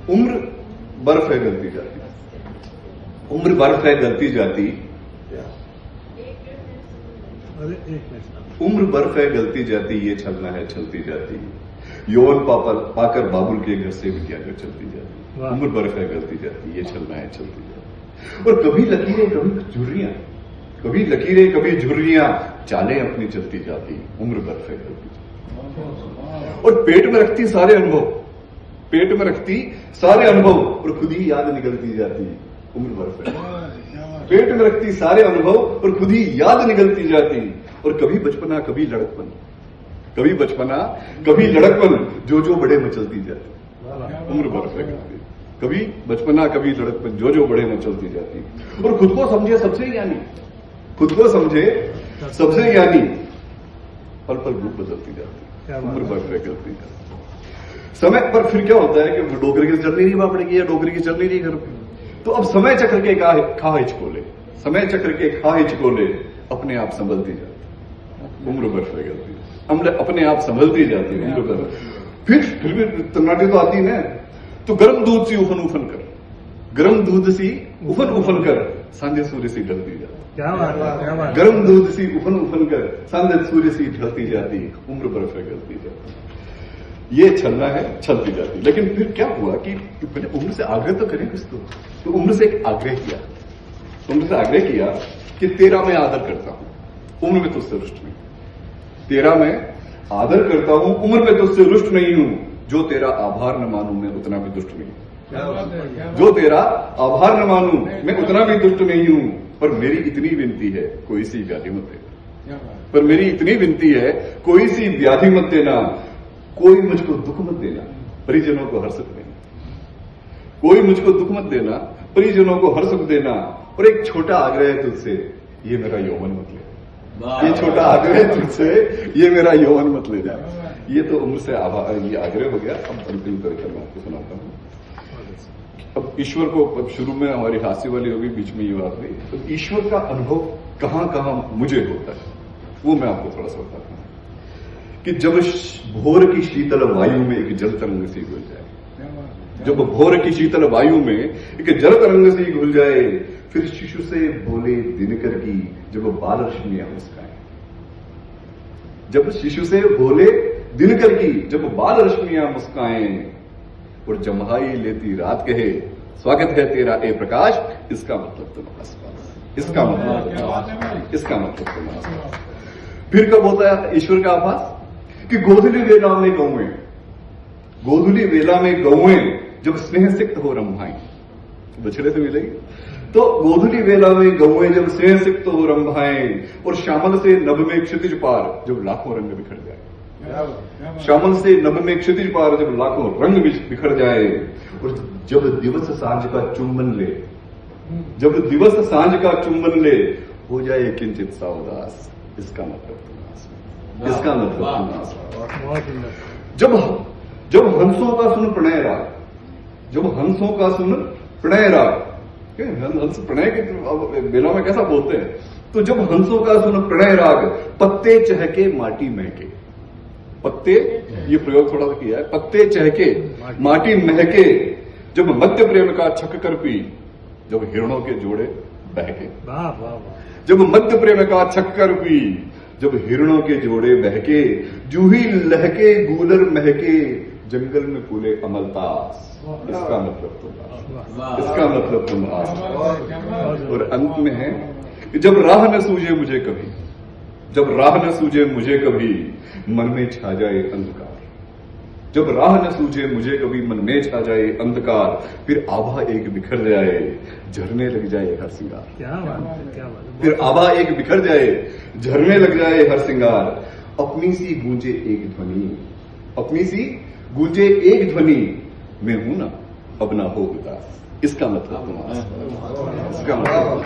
उम्र बर्फ है गलती जाती, उम्र बर्फ है गलती जाती, उम्र बर्फ है गलती जाती, ये छलना है चलती जाती, यौवन पाकर बाबुल के घर से भी क्या कर चलती जाती। उम्र बर्फ है गलती जाती, ये छलना है चलती जाती। और कभी लकीरें कभी झुर्रियां, कभी लकीरें कभी झुर्रियां, चालें अपनी चलती जाती, उम्र बर्फ है गलती जाती। और पेट में रखती सारे अनुभव, पेट में रखती सारे अनुभव, और खुद ही याद निकलती जाती, उम्र बर्फ है। पेट में रखती सारे अनुभव और खुद ही याद निकलती जाती। और कभी बचपना कभी लड़कपन, कभी बचपना कभी लड़कपन, जो जो बड़े मचलती जाती, उम्र बर्फ है गलती। कभी बचपना कभी लड़कपन, जो जो बड़े मचलती जाती। और खुद को समझे सबसे ज्ञानी, खुद को समझे सबसे ज्ञानी, पल पल रूप बदलती जाती, उम्र बर्फ है गलती जाती। समय पर फिर क्या होता है कि डोगरी की चल नहीं रही पड़ेगी या डोगरी की चल नहीं रही घर पे, तो अब समय चक्र के खा हिचकोले, समय चक्र के खा हिचकोले अपने आप संभलती जाती, उम्र बर्फ है गलती। अपने आप संभलती जाती है उम्र बर्फ। फिर भी तन्नाटी तो आती है, तो गर्म दूध सी उफन उफन कर, गर्म दूध सी उफन उफन कर, सांझे सूर्य सी ढलती जाती। क्या बात है, क्या बात। गर्म दूध सी उफन उफन कर, सांझे सूर्य सी ढलती जाती, उम्र बर्फ है गलती जाती। ये छलना है चलती जाती। लेकिन फिर क्या हुआ कि पहले उम्र से आग्रह तो करें कुछ, तो उम्र से एक आग्रह किया, उम्र से आग्रह किया कि तेरा मैं आदर करता हूं, उम्र में तुझसे रुष्ट नहीं, तेरा मैं आदर करता हूं, उम्र में तुझसे रुष्ट नहीं हूं, जो तेरा आभार न मानूं मैं उतना भी दुष्ट नहीं, जो तेरा आभार न मानूं मैं उतना भी दुष्ट नहीं हूं। पर मेरी इतनी विनती है कोई सी व्याधि मत देना, पर मेरी इतनी विनती है कोई सी व्याधि मत देना, कोई मुझको दुख मत देना, परिजनों को हर सुख देना, कोई मुझको दुख मत देना, परिजनों को हर सुख देना। और एक छोटा आग्रह है तुझसे, ये मेरा यौवन मत ले, ये छोटा आग्रह है तुझसे, ये मेरा यौवन मत ले जा। ये तो उम्र से ये आग्रह हो गया। अब अंतिम तरीके मैं आपको सुनाता हूं। अब ईश्वर को, अब शुरू में हमारी हास्य वाली होगी, बीच में ये बात हुई, तो ईश्वर का अनुभव कहां कहां मुझे होता है वो मैं आपको थोड़ा सा बताता हूं। कि जब भोर की शीतल वायु में एक जल तरंग सी घुल जाए, जब भोर की शीतल वायु में एक जल तरंग सी घुल जाए, फिर शिशु से बोले दिनकर की जब बाल रश्मियां मुस्काएं, जब शिशु से बोले दिनकर की जब बाल रश्मियां मुस्काएं, और जम्हाई लेती रात कहे स्वागत है तेरा ए प्रकाश, इसका मतलब तुम आसपास, इसका मतलब, इसका मतलब तुम आसपास। फिर कब होता है ईश्वर का आभास कि गोधुली वेला में गौएं, गोधुली वेला में गौएं जब स्नेह सिक्त हो रंभाएं, बछड़े से मिलेगी, तो गोधुली वेला में गौएं जब स्नेह सिक्त हो रंभाएं, और श्यामल से नभ में क्षितिज पार जब लाखों रंग बिखर जाए, श्यामल से नभ में क्षितिज पार जब लाखों रंग बिखर जाए, और जब दिवस सांझ का चुंबन ले, जब दिवस सांझ का चुंबन ले, हो जाए किंचित सा उदास, इसका मतलब इसका मतलब जब हंसों का सुन प्रणय राग, जब हंसों का सुन प्रणय राग, हंस प्रणय के बेला में कैसा बोलते हैं, तो जब हंसों का सुन प्रणय राग, पत्ते चहके माटी महके, पत्ते, ये प्रयोग थोड़ा सा किया है, पत्ते चहके माटी महके, जब मध्य प्रेम का छक कर पी, जब हिरणों के जोड़े बहके, जब मध्य प्रेम का छक कर पी, जब हिरणों के जोड़े बहके, जूही लहके गूलर महके, जंगल में फूले अमलतास, इसका मतलब तुम, इसका मतलब तुम आस। और अंत में है कि जब राह न सूझे मुझे कभी, जब राह न सूझे मुझे कभी, मन में छा जाए अंधकार, जब राह न सूझे मुझे कभी, मन में छा जाए अंधकार, फिर आभा एक बिखर जाए, झरने लग जाए हर सिंगार, क्या बात है, क्या बात है। फिर आभा एक बिखर जाए, झरने लग जाए हर सिंगार, अपनी सी गूंजे एक ध्वनि, अपनी सी गूंजे एक ध्वनि, मैं हूं ना अब ना हो उदास, इसका मतलब, इसका मतलब